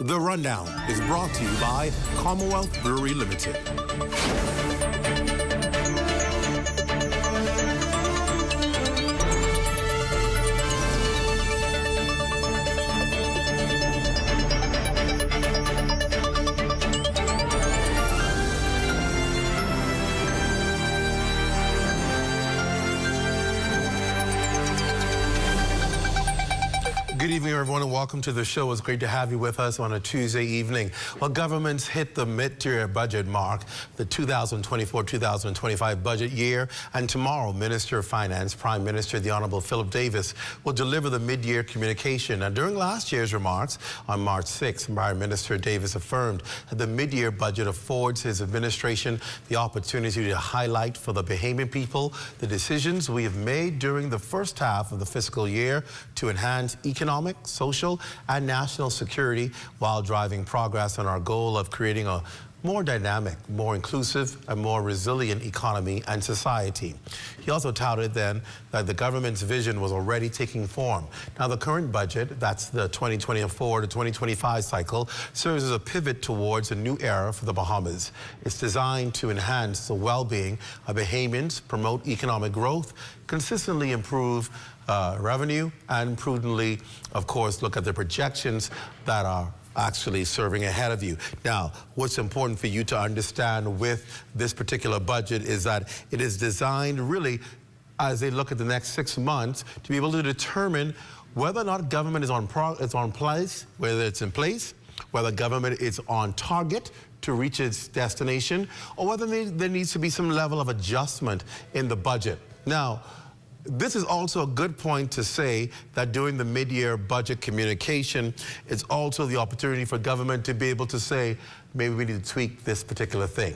The Rundown is brought to you by Commonwealth Brewery Limited. Good evening, everyone, and welcome to the show. It's great to have you with us on a Tuesday evening. Well, governments hit the mid-year budget mark, the 2024-2025 budget year, and tomorrow, Minister of Finance, Prime Minister, the Honorable Philip Davis, will deliver the mid-year communication. And during last year's remarks on March 6th, Prime Minister Davis affirmed that the mid-year budget affords his administration the opportunity to highlight for the Bahamian people the decisions we have made during the first half of the fiscal year to enhance economic, social, and national security while driving progress on our goal of creating a more dynamic, more inclusive, and more resilient economy and society. He also touted then that the government's vision was already taking form. Now, the current budget, that's the 2024 to 2025 cycle, serves as a pivot towards a new era for the Bahamas. It's designed to enhance the well-being of Bahamians, promote economic growth, consistently improve revenue, and prudently, of course, look at the projections that are actually serving ahead of you. Now, what's important for you to understand with this particular budget is that it is designed really, as they look at the next 6 months, to be able to determine whether or not government is on place, whether it's in place, whether government is on target to reach its destination, or whether there needs to be some level of adjustment in the budget. Now, this is also a good point to say that during the mid-year budget communication, it's also the opportunity for government to be able to say, maybe we need to tweak this particular thing.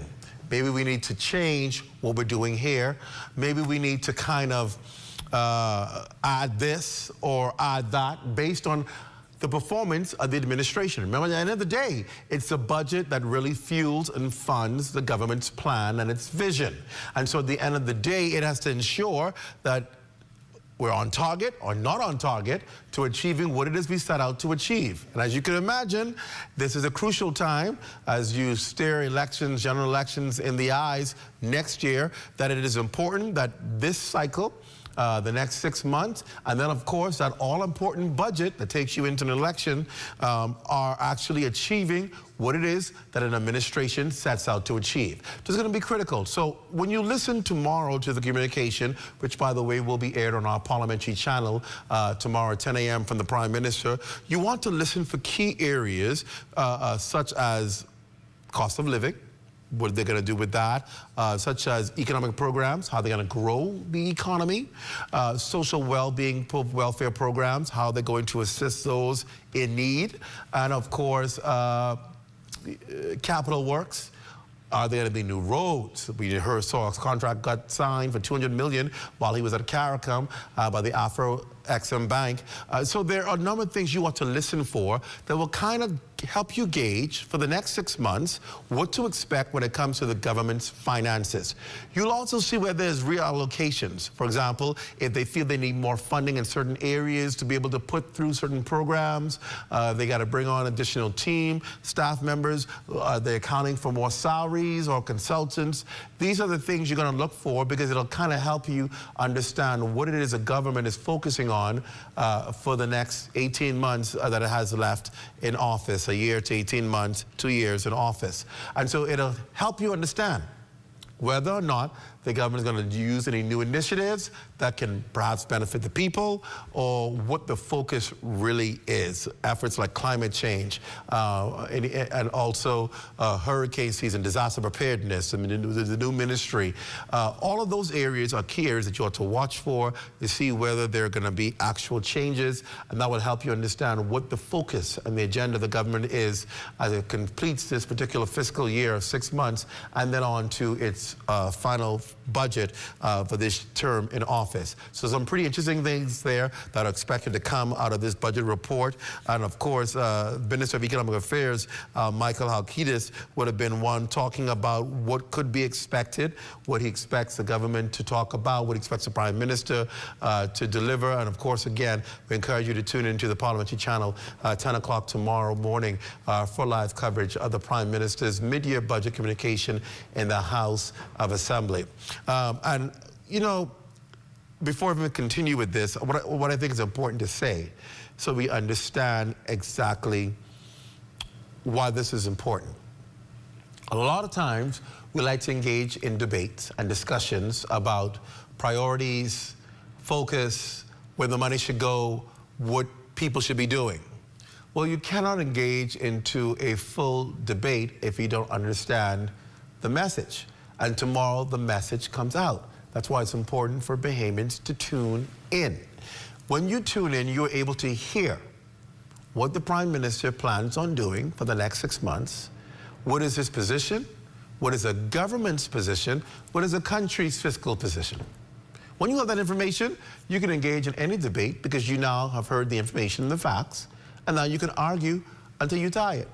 Maybe we need to change what we're doing here. Maybe we need to kind of add this or add that based on the performance of the administration. Remember, at the end of the day, it's the budget that really fuels and funds the government's plan and its vision. And so at the end of the day, it has to ensure that we're on target or not on target to achieving what it is we set out to achieve. And as you can imagine, this is a crucial time as you stare elections, general elections in the eyes next year, that it is important that this cycle, the next 6 months, and then, of course, that all-important budget that takes you into an election are actually achieving what it is that an administration sets out to achieve. So it's going to be critical. So when you listen tomorrow to the communication, which, by the way, will be aired on our parliamentary channel tomorrow at 10 a.m. from the Prime Minister, you want to listen for key areas such as cost of living, what they're going to do with that, such as economic programs, how they're going to grow the economy, social well-being, welfare programs, how they're going to assist those in need, and of course, capital works. Are there going to be new roads? We heard Soros contract got signed for $200 million while he was at CARICOM by the Afro-Exim Bank. So there are a number of things you want to listen for that will kind of help you gauge for the next 6 months what to expect when it comes to the government's finances. You'll also see where there's reallocations. For example, if they feel they need more funding in certain areas to be able to put through certain programs, they got to bring on additional team, staff members, they're accounting for more salaries or consultants. These are the things you're going to look for because it'll kind of help you understand what it is a government is focusing on for the next 18 months that it has left in office, a year to 18 months, 2 years in office. And so it'll help you understand whether or not the government is going to use any new initiatives that can perhaps benefit the people, or what the focus really is. Efforts like climate change and also hurricane season, disaster preparedness, I mean, the new ministry. All of those areas are key areas that you ought to watch for to see whether there are going to be actual changes, and that will help you understand what the focus and the agenda of the government is as it completes this particular fiscal year of 6 months and then on to its final budget for this term in office. So some pretty interesting things there that are expected to come out of this budget report. And of course, Minister of Economic Affairs, Michael Halkitis, would have been one talking about what could be expected, what he expects the government to talk about, what he expects the Prime Minister to deliver. And of course, again, we encourage you to tune into the Parliamentary Channel 10 o'clock tomorrow morning for live coverage of the Prime Minister's mid-year budget communication in the House of Assembly. And, you know, before we continue with this, what I think is important to say, so we understand exactly why this is important. A lot of times, we like to engage in debates and discussions about priorities, focus, where the money should go, what people should be doing. Well, you cannot engage into a full debate if you don't understand the message. And tomorrow, the message comes out. That's why it's important for Bahamians to tune in. When you tune in, you're able to hear what the Prime Minister plans on doing for the next 6 months. What is his position? What is the government's position? What is the country's fiscal position? When you have that information, you can engage in any debate because you now have heard the information and the facts, and now you can argue until you tie it.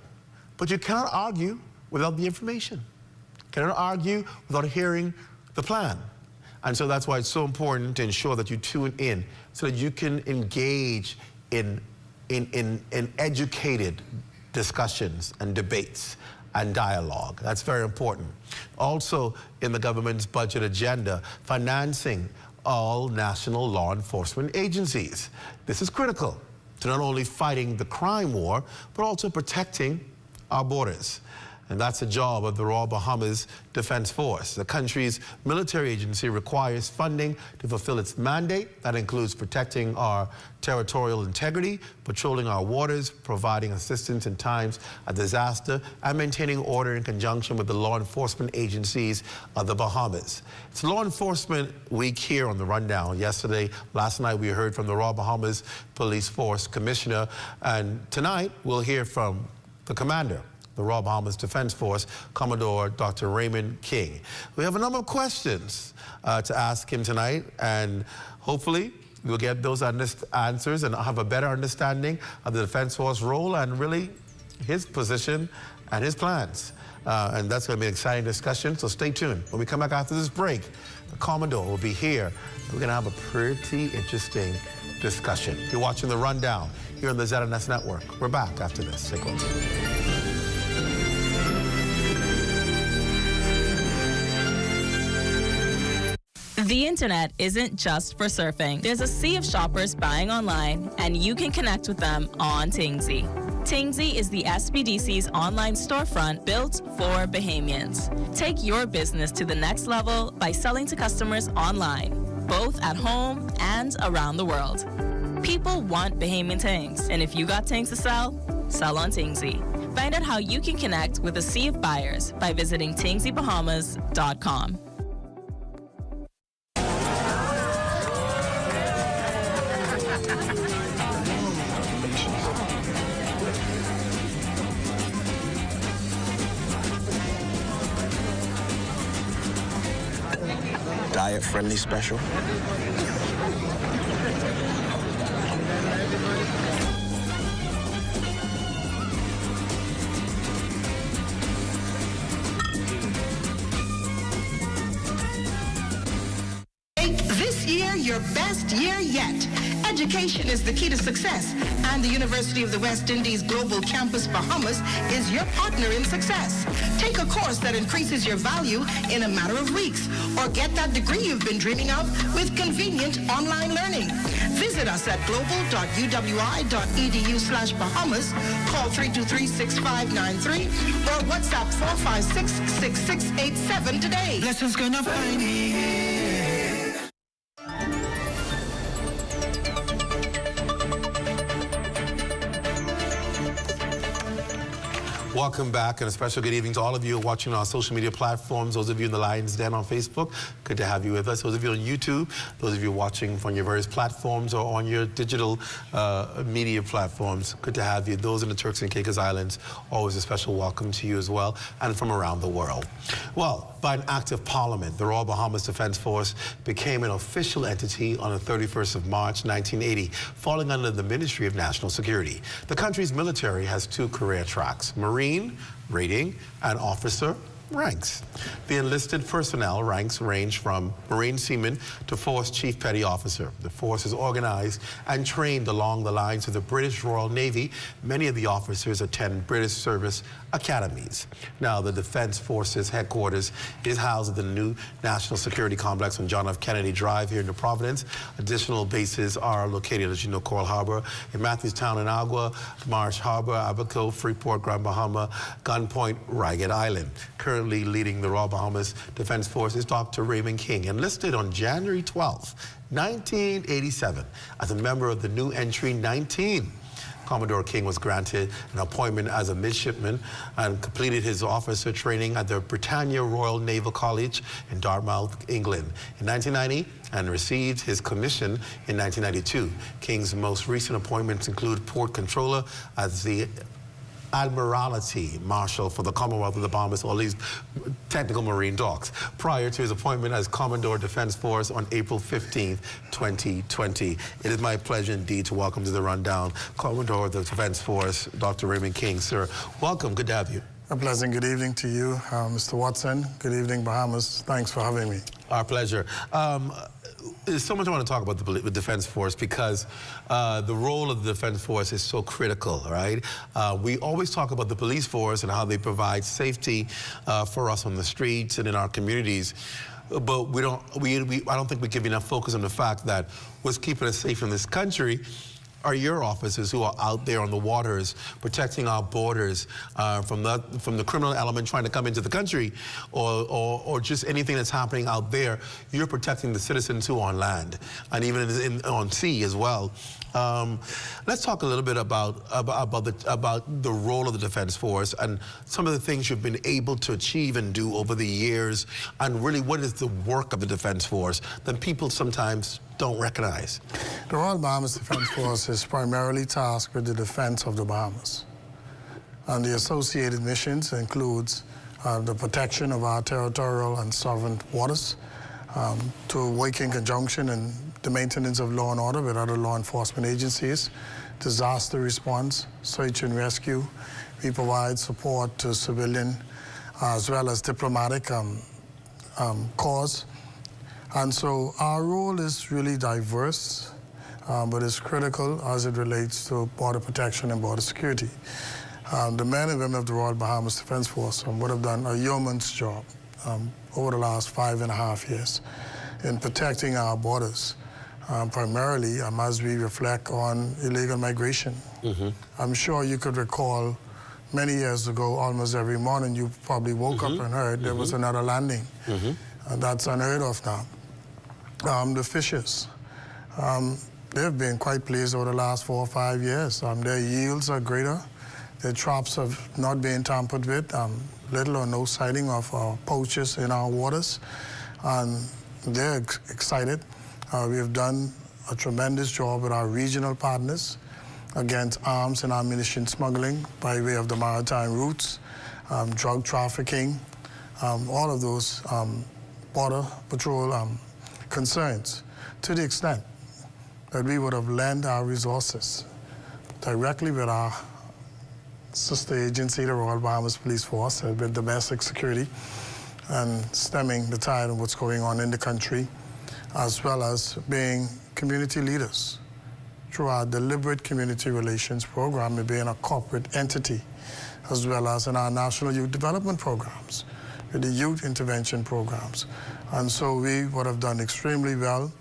But you cannot argue without the information. You cannot argue without hearing the plan. And so that's why it's so important to ensure that you tune in so that you can engage in educated discussions and debates and dialogue. That's very important. Also, in the government's budget agenda, financing all national law enforcement agencies. This is critical to not only fighting the crime war, but also protecting our borders. And that's the job of the Royal Bahamas Defense Force. The country's military agency requires funding to fulfill its mandate. That includes protecting our territorial integrity, patrolling our waters, providing assistance in times of disaster, and maintaining order in conjunction with the law enforcement agencies of the Bahamas. It's Law Enforcement Week here on the Rundown. Last night, we heard from the Royal Bahamas Police Force Commissioner, and tonight we'll hear from the Commander, the Royal Bahamas Defense Force, Commodore Dr. Raymond King. We have a number of questions to ask him tonight, and hopefully we'll get those answers and have a better understanding of the Defense Force role and really his position and his plans. And that's going to be an exciting discussion, so stay tuned. When we come back after this break, the Commodore will be here. We're going to have a pretty interesting discussion. You're watching The Rundown here on the ZNS Network. We're back after this. Stay close. The internet isn't just for surfing. There's a sea of shoppers buying online, and you can connect with them on Tingsy. Tingsy is the SBDC's online storefront built for Bahamians. Take your business to the next level by selling to customers online, both at home and around the world. People want Bahamian things, and if you got things to sell, sell on Tingsy. Find out how you can connect with a sea of buyers by visiting tingsybahamas.com. Diet-friendly special. Make this year your best year yet. Education is the key to success, and the University of the West Indies Global Campus Bahamas is your partner in success. Take a course that increases your value in a matter of weeks, or get that degree you've been dreaming of with convenient online learning. Visit us at global.uwi.edu/Bahamas, call 323-6593, or WhatsApp 456-6687 today. Lessons gonna find me. Welcome back, and a special good evening to all of you watching on our social media platforms. Those of you in the Lion's Den on Facebook, good to have you with us. Those of you on YouTube, those of you watching from your various platforms or on your digital media platforms, good to have you. Those in the Turks and Caicos Islands, always a special welcome to you as well, and from around the world. Well, by an act of Parliament, the Royal Bahamas Defense Force became an official entity on the 31st of March, 1980, falling under the Ministry of National Security. The country's military has two career tracks: Marine, rating, and officer ranks. The enlisted personnel ranks range from Marine Seaman to Force Chief Petty Officer. The force is organized and trained along the lines of the British Royal Navy. Many of the officers attend British service academies. Now, the Defense Forces headquarters is housed at the new National Security Complex on John F. Kennedy Drive here in New Providence. Additional bases are located, as you know, Coral Harbor, in Matthewstown and Agua, Marsh Harbor, Abaco, Freeport, Grand Bahama, Gunpoint, Ragged Island. Currently leading the Royal Bahamas Defense Force is Dr. Raymond King, enlisted on January 12, 1987, as a member of the new entry 19. Commodore King was granted an appointment as a midshipman and completed his officer training at the Britannia Royal Naval College in Dartmouth, England in 1990, and received his commission in 1992. King's most recent appointments include Port Controller as the Admiralty Marshal for the Commonwealth of the Bahamas, or at least technical marine docks, prior to his appointment as Commodore Defense Force on April 15, 2020. It is my pleasure indeed to welcome to the rundown Commodore of the Defense Force, Dr. Raymond King. Sir, welcome. Good to have you. A pleasant good evening to you, Mr. Watson. Good evening, Bahamas. Thanks for having me. Our pleasure. There's so much I want to talk about the Defense Force, because the role of the Defense Force is so critical, right? We always talk about the police force and how they provide safety for us on the streets and in our communities, but I don't think we give enough focus on the fact that what's keeping us safe in this country are your officers who are out there on the waters protecting our borders from the criminal element trying to come into the country, or just anything that's happening out there. You're protecting the citizens who are on land and even on sea as well. Let's talk a little bit about the role of the Defense Force and some of the things you've been able to achieve and do over the years, and really what is the work of the Defense Force that people sometimes don't recognize. The Royal Bahamas Defense Force is primarily tasked with the defense of the Bahamas. And the associated missions includes the protection of our territorial and sovereign waters, to work in conjunction in the maintenance of law and order with other law enforcement agencies, disaster response, search and rescue. We provide support to civilian as well as diplomatic cause. And so our role is really diverse, but it's critical as it relates to border protection and border security. The men and women of the Royal Bahamas Defense Force would have done a yeoman's job over the last 5.5 years in protecting our borders, primarily as we reflect on illegal migration. Mm-hmm. I'm sure you could recall many years ago, almost every morning, you probably woke up and heard there was another landing. And that's unheard of now. The fishes, they've been quite pleased over the last 4 or 5 years. Their yields are greater. Their traps have not been tampered with. Little or no sighting of poachers in our waters. And they're excited. We have done a tremendous job with our regional partners against arms and ammunition smuggling by way of the maritime routes, drug trafficking, all of those border patrol concerns, to the extent that we would have lent our resources directly with our sister agency, the Royal Bahamas Police Force, with domestic security and stemming the tide of what's going on in the country, as well as being community leaders through our deliberate community relations program and being a corporate entity, as well as in our national youth development programs, with the youth intervention programs. And so we would have done extremely well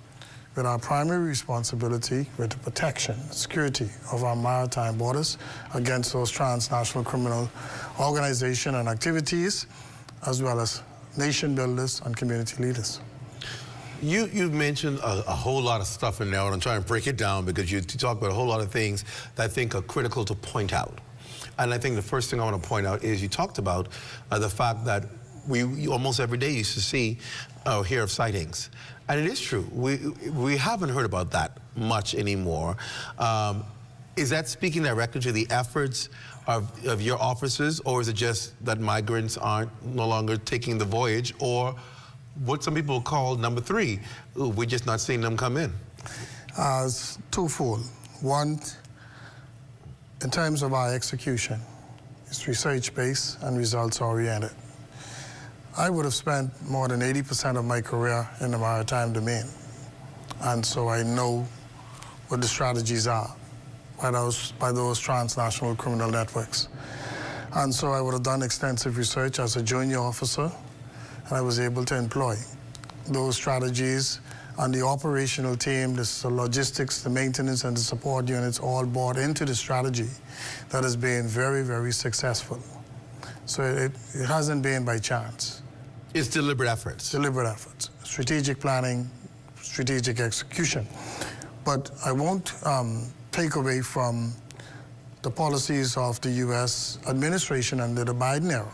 with our primary responsibility with the protection, security of our maritime borders against those transnational criminal organizations and activities, as well as nation builders and community leaders. You've mentioned a whole lot of stuff in there, and I'm trying to break it down because you talk about a whole lot of things that I think are critical to point out. And I think the first thing I want to point out is you talked about the fact that we almost every day used to see or hear of sightings. And it is true. We haven't heard about that much anymore. Is that speaking directly to the efforts of your officers, or is it just that migrants aren't no longer taking the voyage, or what some people call number three, we're just not seeing them come in? It's twofold. One, in terms of our execution, it's research-based and results-oriented. I would have spent more than 80% of my career in the maritime domain. And so I know what the strategies are by those transnational criminal networks. And so I would have done extensive research as a junior officer, and I was able to employ those strategies, and the operational team, the logistics, the maintenance, and the support units all bought into the strategy that has been very, very successful. So it hasn't been by chance. It's deliberate efforts. Deliberate efforts, strategic planning, strategic execution. But I won't take away from the policies of the U.S. administration under the Biden era.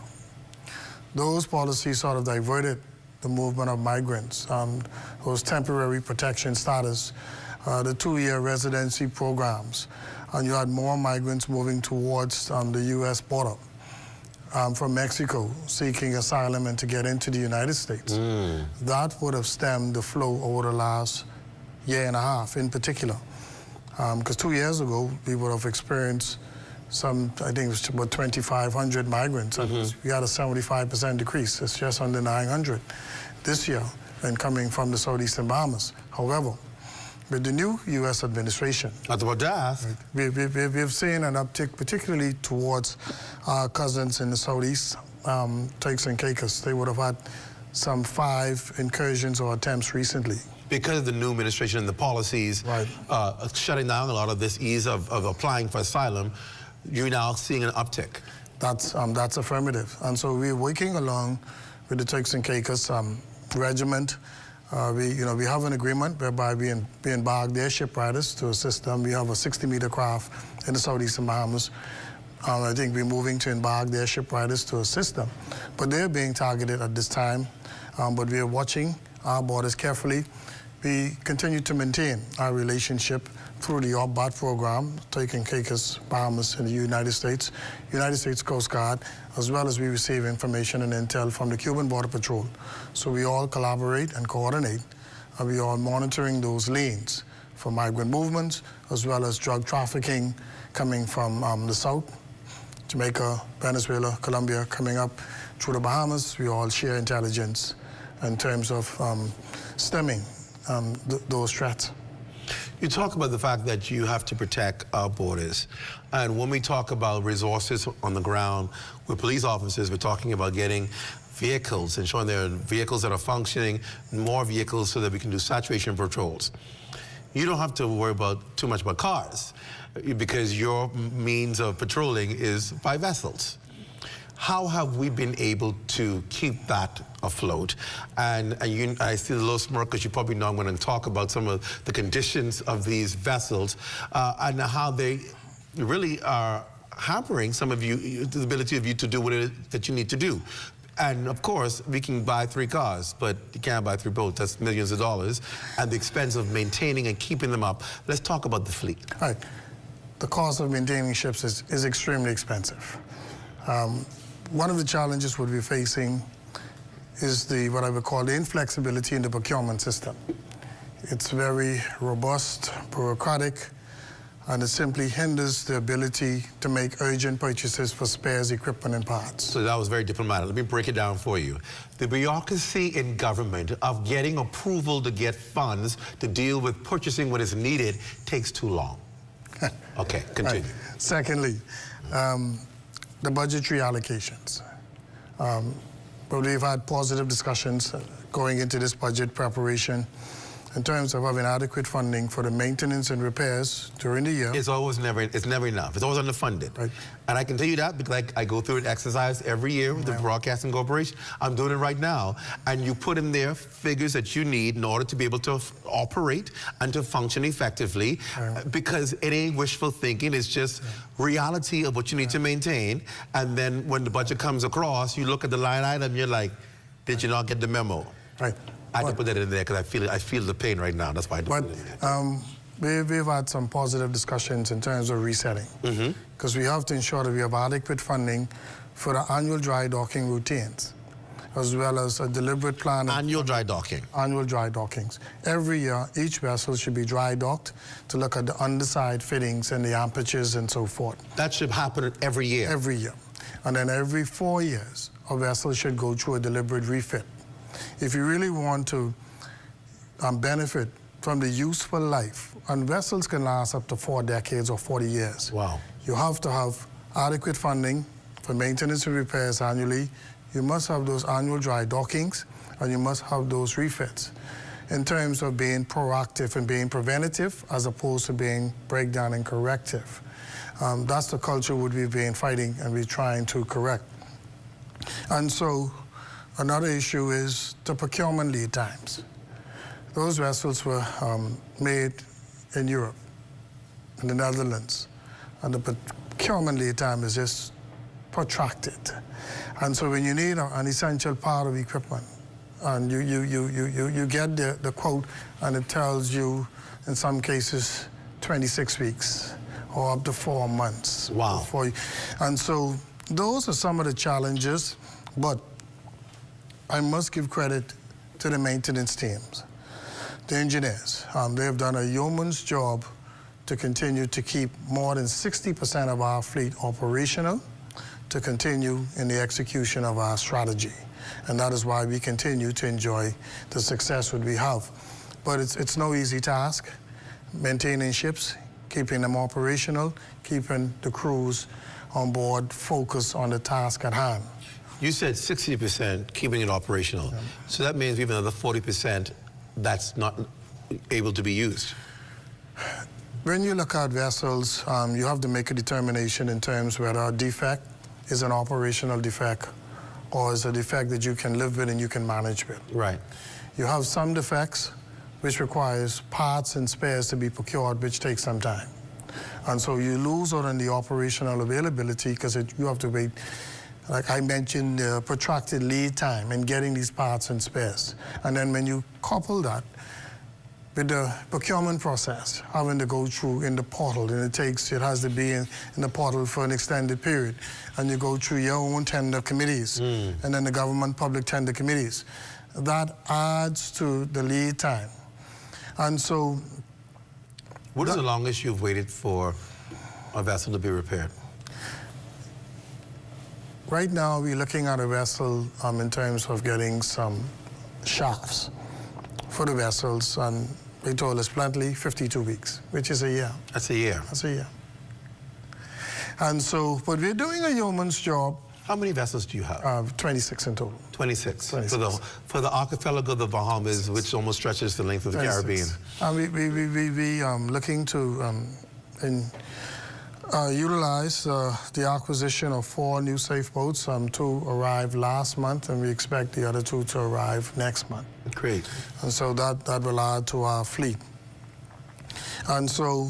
Those policies sort of diverted the movement of migrants, those temporary protection status, the 2-year residency programs, and you had more migrants moving towards the U.S. border from Mexico seeking asylum and to get into the United States. That would have stemmed the flow over the last year and a half in particular. Because 2 years ago, we would have experienced some, I think it was about 2,500 migrants. And we had a 75% decrease. It's just under 900 this year, and coming from the southeastern Bahamas. However, with the new U.S. administration, That's about to ask. we've seen an uptick, particularly towards our cousins in the southeast, Turks and Caicos. They would have had some 5 incursions or attempts recently. Because of the new administration and the policies shutting down a lot of this ease of applying for asylum, you're now seeing an uptick. That's affirmative. And so we're working along with the Turks and Caicos regiment. We have an agreement whereby we embark their ship riders to assist them. We have a 60-meter craft in the southeastern Bahamas. I think we're moving to embark their ship riders to assist them. But they're being targeted at this time. But we are watching our borders carefully. We continue to maintain our relationship through the OBBAT program, taking Caicos, Bahamas, in the United States Coast Guard, as well as we receive information and intel from the Cuban Border Patrol. So we all collaborate and coordinate, and we are monitoring those lanes for migrant movements, as well as drug trafficking coming from the south, Jamaica, Venezuela, Colombia, coming up through the Bahamas. We all share intelligence in terms of stemming those threats. You talk about the fact that you have to protect our borders. And when we talk about resources on the ground with police officers, we're talking about getting vehicles, ensuring there are vehicles that are functioning, more vehicles so that we can do saturation patrols. You don't have to worry too much about cars because your means of patrolling is by vessels. How have we been able to keep that afloat? And I see the little smirk because you probably know I'm going to talk about some of the conditions of these vessels and how they really are hampering some of you, the ability of you to do what it is that you need to do. And of course, we can buy 3 cars, but you can't buy 3 boats. That's millions of dollars. And the expense of maintaining and keeping them up. Let's talk about the fleet. Right. The cost of maintaining ships is extremely expensive. One of the challenges we'll be facing is what I would call the inflexibility in the procurement system. It's very robust, bureaucratic, and it simply hinders the ability to make urgent purchases for spares, equipment, and parts. So that was very diplomatic. Let me break it down for you. The bureaucracy in government of getting approval to get funds to deal with purchasing what is needed takes too long. Okay, continue. Right. Secondly, the budgetary allocations. But we've had positive discussions going into this budget preparation in terms of having adequate funding for the maintenance and repairs during the year. It's never enough. It's always underfunded. Right. And I can tell you that because I go through an exercise every year with the Broadcasting Corporation. I'm doing it right now. And you put in there figures that you need in order to be able to operate and to function effectively, because it ain't wishful thinking. It's just reality of what you need to maintain. And then when the budget comes across, you look at the line item, you're like, did you not get the memo? Right. I had to put that in there because I feel the pain right now. That's why I do it. But we've had some positive discussions in terms of resetting, because we have to ensure that we have adequate funding for the annual dry docking routines, as well as a deliberate plan. Annual dry docking. Annual dry dockings. Every year, each vessel should be dry docked to look at the underside fittings and the amperages and so forth. That should happen every year. Every year. And then every 4 years, a vessel should go through a deliberate refit. If you really want to benefit from the useful life, and vessels can last up to 4 decades or 40 years. Wow. You have to have adequate funding for maintenance and repairs annually. You must have those annual dry dockings, and you must have those refits in terms of being proactive and being preventative as opposed to being breakdown and corrective. That's the culture we've been fighting and we're trying to correct. And so another issue is the procurement lead times. Those vessels were made in Europe, in the Netherlands, and the procurement lead time is just protracted. And so when you need an essential part of equipment, and you get the quote, and it tells you, in some cases, 26 weeks or up to 4 months. Wow. And so those are some of the challenges, but I must give credit to the maintenance teams, the engineers. They have done a yeoman's job to continue to keep more than 60% of our fleet operational, to continue in the execution of our strategy. And that is why we continue to enjoy the success that we have. But it's no easy task, maintaining ships, keeping them operational, keeping the crews on board, focused on the task at hand. You said 60% keeping it operational. Yeah. So that means we have another 40% that's not able to be used. When you look at vessels, you have to make a determination in terms whether a defect is an operational defect or is a defect that you can live with and you can manage with. Right. You have some defects which requires parts and spares to be procured, which takes some time. And so you lose out on the operational availability because you have to wait. Like I mentioned, the protracted lead time in getting these parts and spares. And then when you couple that with the procurement process, having to go through in the portal, and it has to be in the portal for an extended period, and you go through your own tender committees, and then the government public tender committees. That adds to the lead time. And so... What is the longest you've waited for a vessel to be repaired? Right now, we're looking at a vessel in terms of getting some shafts for the vessels, and they told us bluntly 52 weeks, which is a year. That's a year. That's a year. And so, but we're doing a yeoman's job. How many vessels do you have? 26 in total. 26. For the archipelago of the Bahamas, which almost stretches the length of the 26. Caribbean. We looking to utilize the acquisition of 4 new safe boats. 2 arrived last month, and we expect the other 2 to arrive next month. Great. And so that will add to our fleet. And so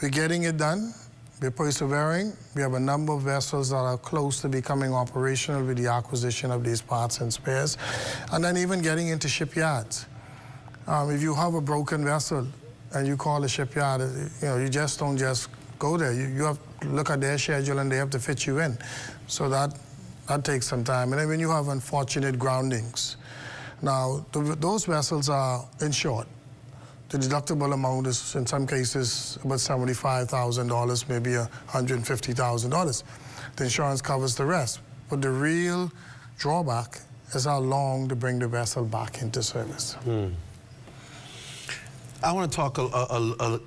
we're getting it done. We're persevering. We have a number of vessels that are close to becoming operational with the acquisition of these parts and spares, and then even getting into shipyards. If you have a broken vessel and you call the shipyard, you just don't just go there. You have to look at their schedule and they have to fit you in. So that takes some time. And then when you have unfortunate groundings, now those vessels are insured. The deductible amount is, in some cases, about $75,000, maybe $150,000. The insurance covers the rest. But the real drawback is how long to bring the vessel back into service. I want to talk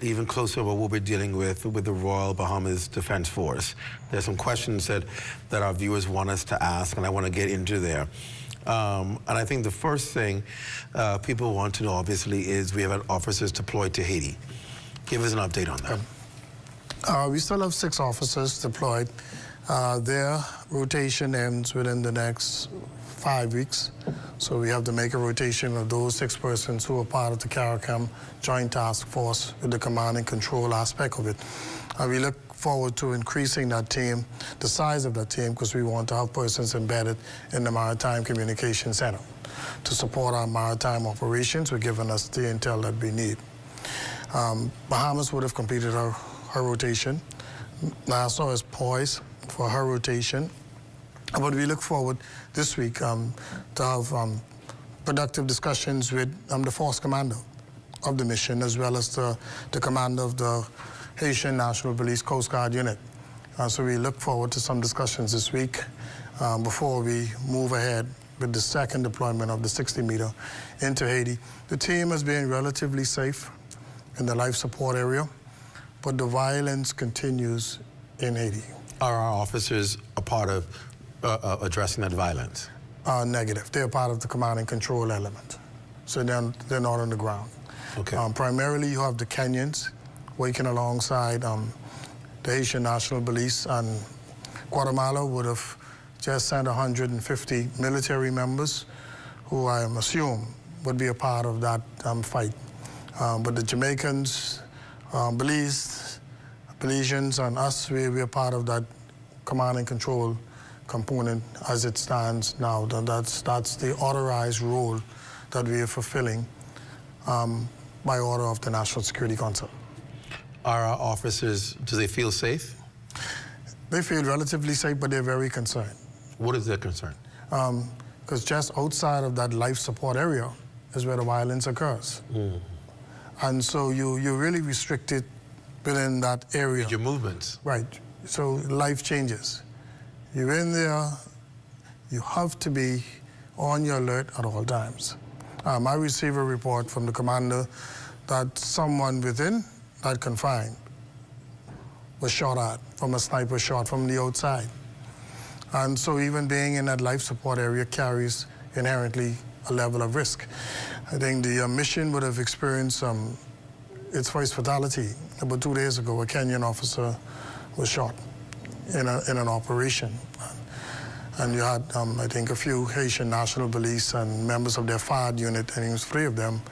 even closer about what we're dealing with the Royal Bahamas Defense Force. There's some questions that our viewers want us to ask, and I want to get into there. And I think the first thing people want to know, obviously, is we have officers deployed to Haiti. Give us an update on that. We still have 6 officers deployed. Their rotation ends within the next 5 weeks. So we have to make a rotation of those 6 persons who are part of the CARICOM Joint Task Force with the command and control aspect of it. We look forward to increasing that team, the size of that team, because we want to have persons embedded in the Maritime Communication Center to support our maritime operations. We're giving us the intel that we need. Bahamas would have completed her rotation. Nassau is poised for her rotation. But we look forward this week to have productive discussions with the force commander of the mission, as well as the commander of the Haitian National Police Coast Guard unit. So we look forward to some discussions this week before we move ahead with the second deployment of the 60-meter into Haiti. The team has been relatively safe in the life support area, but the violence continues in Haiti. Are our officers a part of addressing that violence? Negative. They're part of the command and control element. So they're not on the ground. Okay. Primarily, you have the Kenyans working alongside the Haitian National Police, and Guatemala would have just sent 150 military members who I assume would be a part of that fight. But the Jamaicans, Belizeans, and us, we're part of that command and control component as it stands now. That's the authorized role that we are fulfilling by order of the National Security Council. Are our officers, do they feel safe? They feel relatively safe, but they're very concerned. What is their concern? Because just outside of that life support area is where the violence occurs. And so you're really restricted within that area. Your movements. Right. So life changes. You're in there, you have to be on your alert at all times. I received a report from the commander that someone within that confine was shot at from a sniper shot from the outside. And so even being in that life support area carries inherently a level of risk. I think the mission would have experienced its first fatality about 2 days ago. A Kenyan officer was shot in an operation. And you had, I think, a few Haitian National Police and members of their FAD unit, and it was 3 of them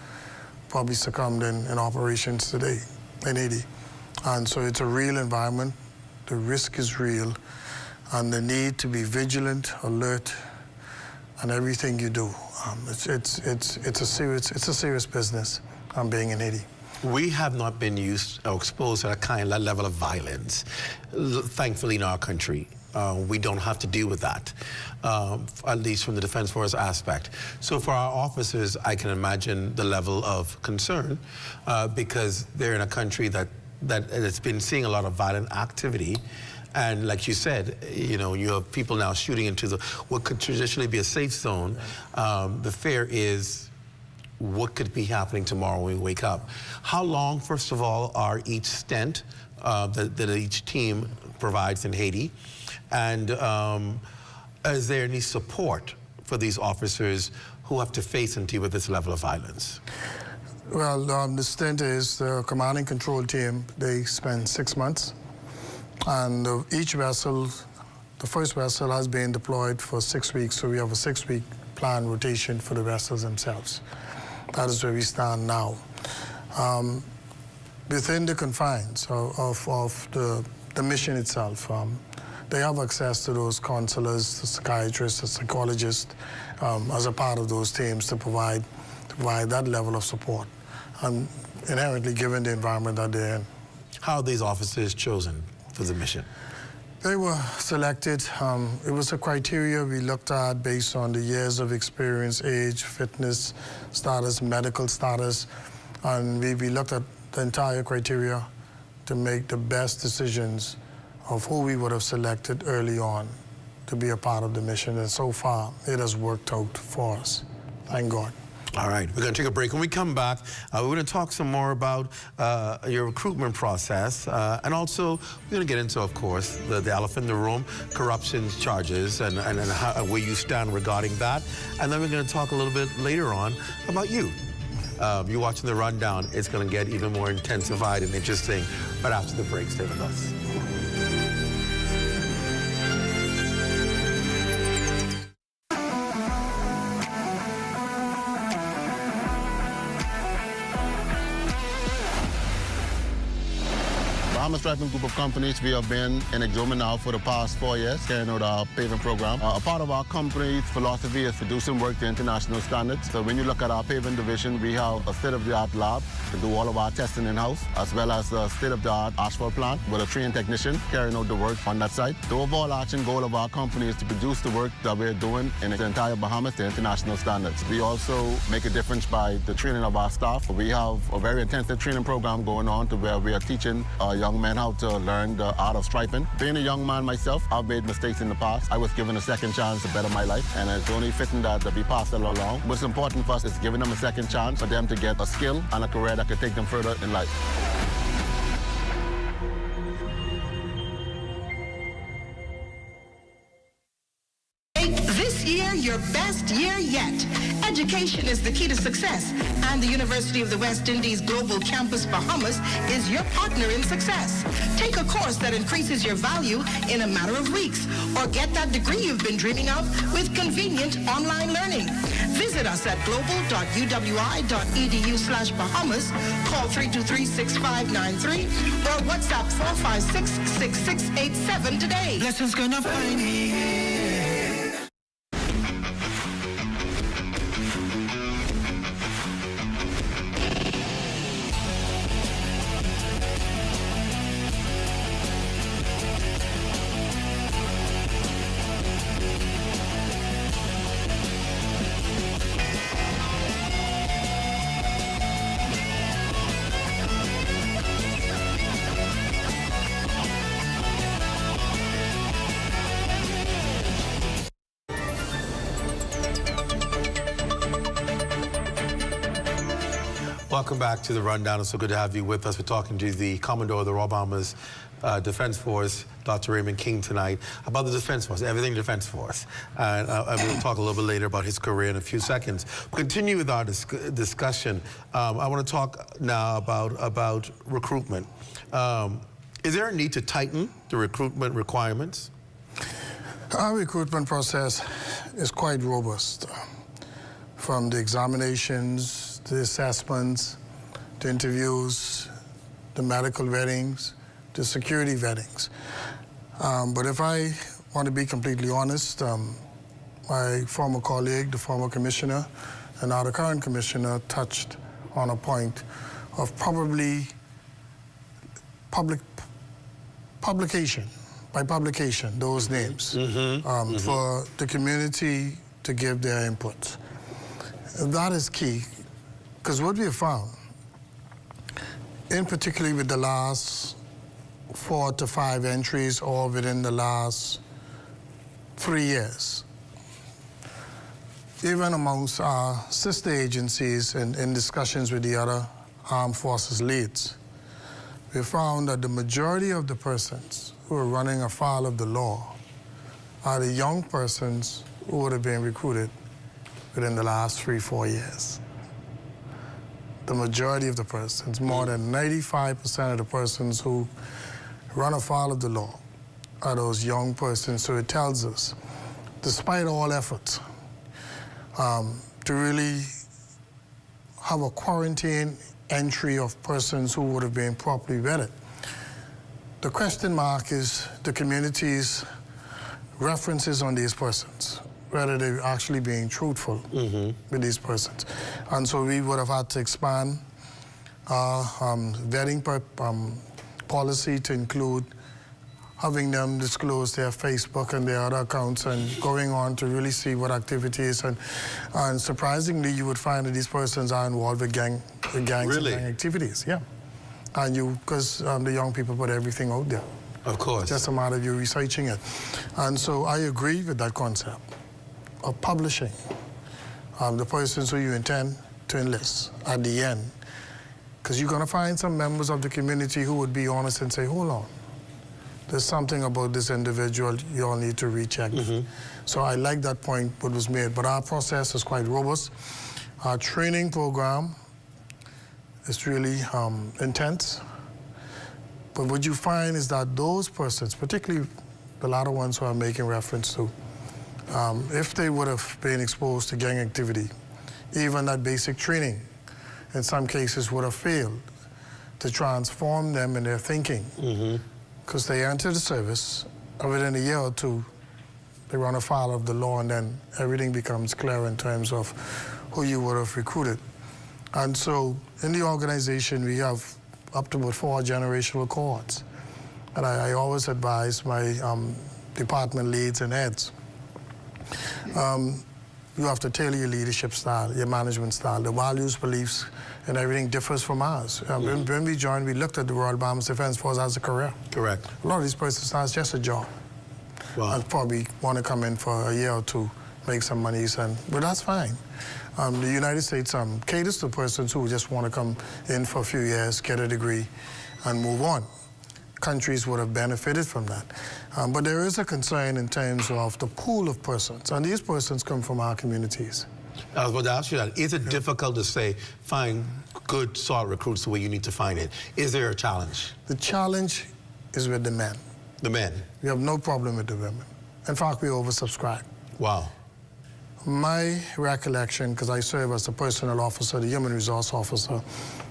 probably succumbed in operations today in Haiti. And so it's a real environment. The risk is real, and the need to be vigilant, alert, and everything you do. It's a serious business. Being in Haiti. We have not been used or exposed to that level of violence. Thankfully, in our country, we don't have to deal with that, at least from the Defense Force aspect. So for our officers, I can imagine the level of concern because they're in a country that has been seeing a lot of violent activity. And like you said, you have people now shooting into what could traditionally be a safe zone. The fear is, what could be happening tomorrow when we wake up? How long, first of all, are each stent that each team provides in Haiti? And is there any support for these officers who have to face and deal with this level of violence? Well, the stint is the command and control team. They spend 6 months. And each vessel, the first vessel has been deployed for 6 weeks. So we have a 6-week planned rotation for the vessels themselves. That is where we stand now. Within the confines of the mission itself, they have access to those counselors, the psychiatrists, the psychologists, as a part of those teams to provide that level of support, inherently given the environment that they're in. How are these officers chosen for the mission? They were selected. It was a criteria we looked at based on the years of experience, age, fitness status, medical status, and we looked at the entire criteria to make the best decisions of who we would have selected early on to be a part of the mission. And so far, it has worked out for us. Thank God. All right, we're going to take a break. When we come back, we're going to talk some more about your recruitment process, and also we're going to get into, of course, the elephant in the room, corruption charges, and how, where you stand regarding that. And then we're going to talk a little bit later on about you. You're watching The Rundown. It's going to get even more intensified and interesting right after the break. Stay with us. Bahamas Striping Group of Companies, we have been in Exuma now for the past 4 years, carrying out our paving program. A part of our company's philosophy is to do some work to international standards. So when you look at our paving division, we have a state-of-the-art lab to do all of our testing in-house, as well as a state-of-the-art asphalt plant with a trained technician carrying out the work on that site. The overarching goal of our company is to produce the work that we're doing in the entire Bahamas to international standards. We also make a difference by the training of our staff. We have a very intensive training program going on to where we are teaching young men how to learn the art of striping. Being a young man myself, I've made mistakes in the past. I was given a second chance to better my life, and it's only fitting that we pass it along. What's important for us is giving them a second chance for them to get a skill and a career that could take them further in life. This year, your best year yet. Education is the key to success, and the University of the West Indies Global Campus Bahamas is your partner in success. Take a course that increases your value in a matter of weeks, or get that degree you've been dreaming of with convenient online learning. Visit us at global.uwi.edu/Bahamas, call 323-6593, or WhatsApp 456-6687 today. Blessings gonna find me here. Welcome back to The Rundown. It's so good to have you with us. We're talking to the Commodore of the Royal Bahamas Defense Force, Dr. Raymond King, tonight about the Defense Force, everything Defense Force. And we'll talk a little bit later about his career in a few seconds. We'll continue with our discussion. I want to talk now about recruitment. Is there a need to tighten the recruitment requirements? Our recruitment process is quite robust. From the examinations, the assessments, the interviews, the medical vettings, the security vettings. But if I want to be completely honest, my former colleague, the former commissioner, and now the current commissioner touched on a point of probably publication, those names, for the community to give their input. That is key, because what we have found, in particular with the last 4 to 5 entries, or within the last 3 years, even amongst our sister agencies and in discussions with the other armed forces leads, we found that the majority of the persons who are running afoul of the law are the young persons who would have been recruited within the last 3-4 years. The majority of the persons, more than 95% of the persons who run afoul of the law are those young persons. So it tells us, despite all efforts to really have a quarantine entry of persons who would have been properly vetted, the question mark is the community's references on these persons, whether they're actually being truthful with these persons. And so we would have had to expand our vetting policy to include having them disclose their Facebook and their other accounts and going on to really see what activities. And surprisingly, you would find that these persons are involved with gangs Really? and gang activities. Yeah. And because the young people put everything out there. Of course. It's just a matter of you researching it. And so I agree with that concept of publishing the persons who you intend to enlist at the end. Because you're going to find some members of the community who would be honest and say, hold on, there's something about this individual you all need to recheck. So I like that point what was made. But our process is quite robust. Our training program is really intense. But what you find is that those persons, particularly the latter ones who I'm making reference to, if they would have been exposed to gang activity, even that basic training, in some cases would have failed to transform them in their thinking. Because they enter the service, and within a year or two, they run afoul of the law, and then everything becomes clear in terms of who you would have recruited. And so in the organization, we have up to about 4 generational cohorts. And I always advise my department leads and heads, you have to tailor your leadership style, your management style. The values, beliefs, and everything differs from ours. When we joined, we looked at the Royal Bahamas Defense Force as a career. Correct. A lot of these persons now, it's just a job. Wow. And probably want to come in for a year or two, make some monies, but that's fine. The United States caters to persons who just want to come in for a few years, get a degree, and move on. Countries would have benefited from that. But there is a concern in terms of the pool of persons, and these persons come from our communities. I was about to ask you that. Is it difficult to say, find good, solid recruits the way you need to find it? Is there a challenge? The challenge is with the men. The men? We have no problem with the women. In fact, we oversubscribe. Wow. My recollection, because I serve as the personnel officer, the human resource officer,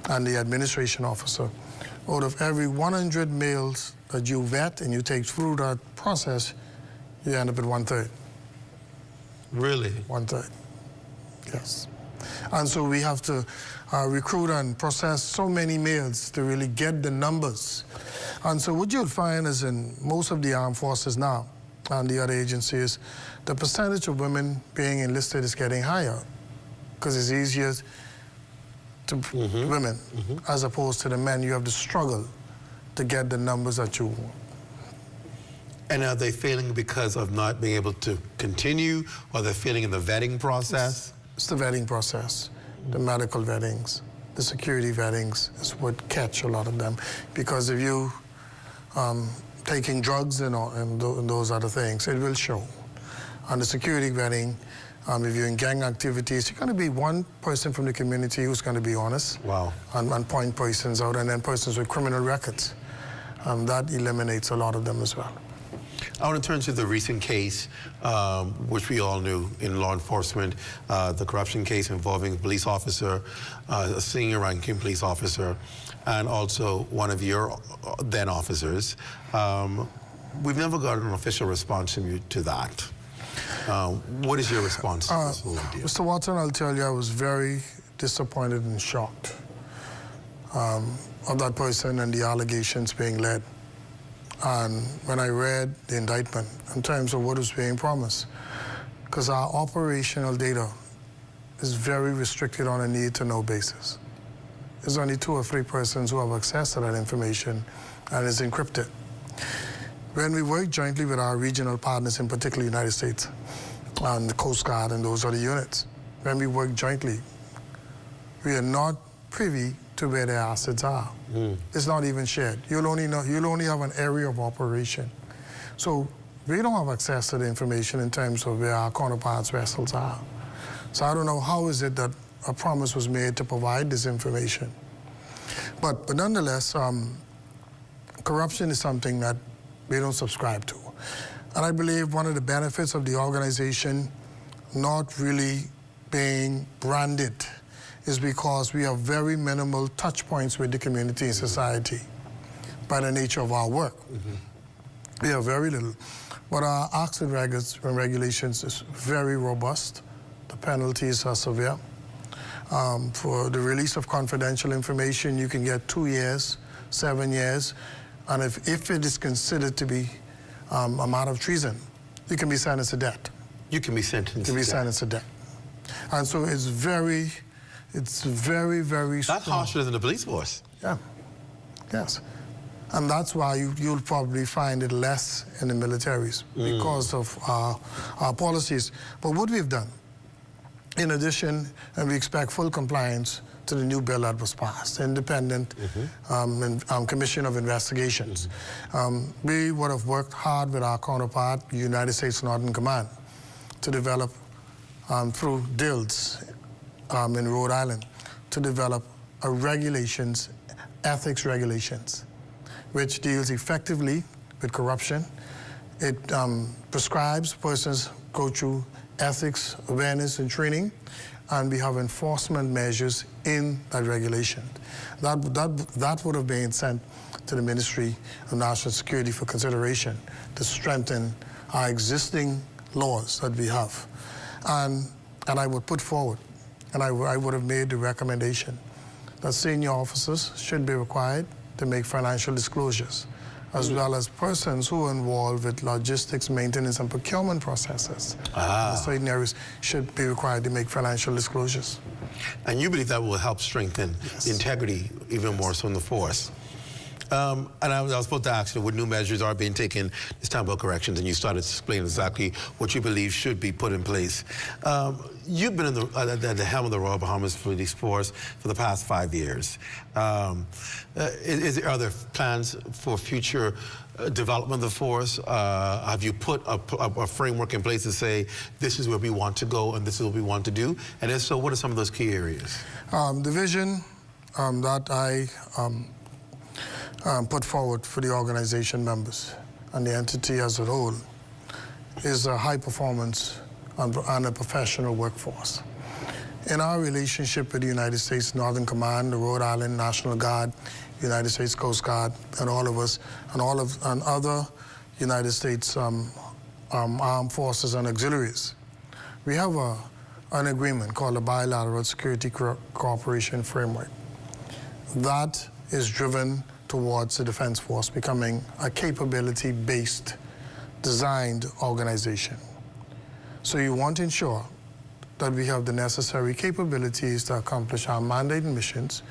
and the administration officer, out of every 100 males that you vet and you take through that process, you end up at 1/3. Really? 1/3, yes. And so we have to recruit and process so many males to really get the numbers. And so what you'll find is in most of the armed forces now and the other agencies, the percentage of women being enlisted is getting higher because it's easier to women as opposed to the men. You have to struggle to get the numbers that you want. And are they failing because of not being able to continue, or they're failing in the vetting process? It's the vetting process, the medical vettings, the security vettings is what catch a lot of them. Because if you taking drugs and those other things, it will show. On the security vetting, if you're in gang activities, you're going to be one person from the community who's going to be honest. Wow. And point persons out, and then persons with criminal records. That eliminates a lot of them as well. I want to turn to the recent case, which we all knew in law enforcement, the corruption case involving a police officer, a senior ranking police officer, and also one of your then officers. We've never got an official response from you to that. What is your response to this whole idea? Mr. Watson, I'll tell you, I was very disappointed and shocked of that person and the allegations being led. And when I read the indictment in terms of what was being promised, because our operational data is very restricted on a need-to-know basis. There's only 2 or 3 persons who have access to that information, and it's encrypted. When we work jointly with our regional partners, in particular the United States, and the Coast Guard and those other units, when we work jointly, we are not privy to where their assets are. It's not even shared. You'll only have an area of operation. So we don't have access to the information in terms of where our counterparts' vessels are. So I don't know how is it that a promise was made to provide this information. But nonetheless, corruption is something that we don't subscribe to. And I believe one of the benefits of the organization not really being branded is because we have very minimal touch points with the community and society by the nature of our work. We have very little. But our acts and regulations is very robust. The penalties are severe. For the release of confidential information, you can get 2 years, 7 years, and if it is considered to be a matter of treason, you can be sentenced to death. You can be sentenced to be death. sentenced to death. And so it's very, very strong. That's harsher than the police force. Yeah, yes. And that's why you'll probably find it less in the militaries because of our policies. But what we've done In addition, and we expect full compliance to the new bill that was passed, independent commission of investigations. We would have worked hard with our counterpart, the United States Northern Command, to develop, through DILS in Rhode Island, to develop a regulations, ethics regulations, which deals effectively with corruption. It prescribes persons go through ethics awareness and training, and we have enforcement measures in that regulation. That would have been sent to the Ministry of National Security for consideration to strengthen our existing laws that we have. And I would put forward, and I would have made the recommendation that senior officers should be required to make financial disclosures, as well as persons who are involved with logistics, maintenance, and procurement processes. Certain areas should be required to make financial disclosures. And you believe that will help strengthen the integrity even more so in the force. And I was supposed to ask you what new measures are being taken this time about corrections, and you started to explain exactly what you believe should be put in place. You've been at the helm of the Royal Bahamas Police Force for the past 5 years. Are there plans for future development of the force? Have you put a framework in place to say, this is where we want to go and this is what we want to do? And if so, what are some of those key areas? The vision that I put forward for the organization members and the entity as a whole is a high performance and a professional workforce. In our relationship with the United States Northern Command, the Rhode Island National Guard, United States Coast Guard, and all of us, and other United States armed forces and auxiliaries, we have an agreement called the Bilateral Security Cooperation Framework. That is driven towards the Defense Force becoming a capability-based, designed organization. So you want to ensure that we have the necessary capabilities to accomplish our mandated missions.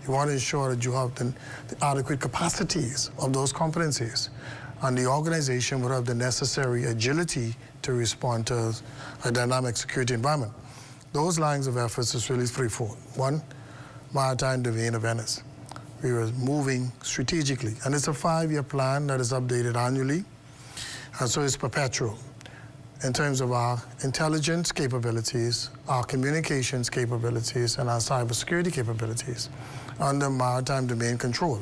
You want to ensure that you have the adequate capacities of those competencies, and the organization will have the necessary agility to respond to a dynamic security environment. Those lines of efforts is really threefold. One, maritime domain awareness. We were moving strategically, and it's a 5-year plan that is updated annually, and so it's perpetual in terms of our intelligence capabilities, our communications capabilities, and our cybersecurity capabilities under maritime domain control.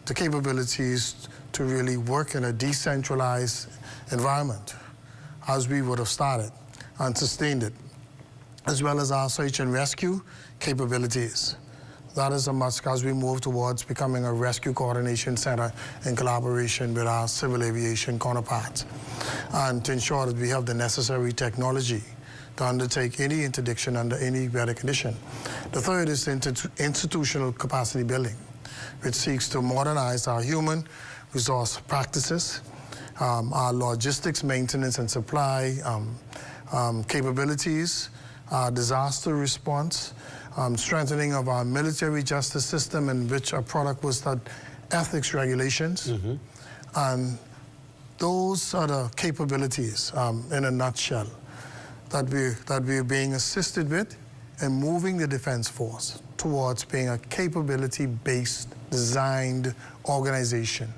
The capabilities to really work in a decentralized environment as we would have started and sustained it, as well as our search and rescue capabilities. That is a must as we move towards becoming a rescue coordination center in collaboration with our civil aviation counterparts, and to ensure that we have the necessary technology to undertake any interdiction under any weather condition. The third is institutional capacity building, which seeks to modernize our human resource practices, our logistics, maintenance, and supply capabilities, our disaster response, strengthening of our military justice system, in which a product was that ethics regulations. And those are the capabilities, in a nutshell, that we're being assisted with in moving the Defense Force towards being a capability-based, designed organization.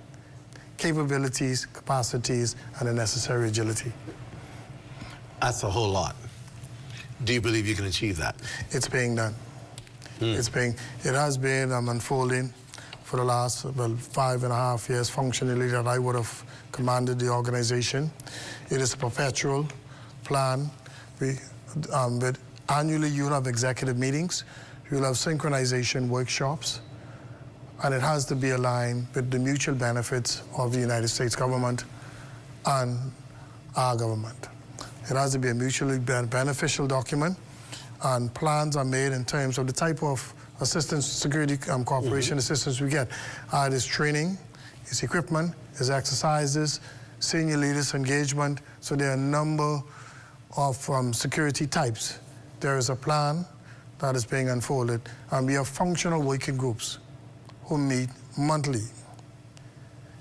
Capabilities, capacities, and the necessary agility. That's a whole lot. Do you believe you can achieve that? It's being done. It has been unfolding for the last 5.5 years functionally that I would have commanded the organization. It is a perpetual plan. Annually you'll have executive meetings, you'll have synchronization workshops, and it has to be aligned with the mutual benefits of the United States government and our government. It has to be a mutually beneficial document, and plans are made in terms of the type of assistance, security cooperation assistance we get. It is training, it's equipment, it's exercises, senior leaders engagement. So there are a number of security types. There is a plan that is being unfolded, and we have functional working groups who meet monthly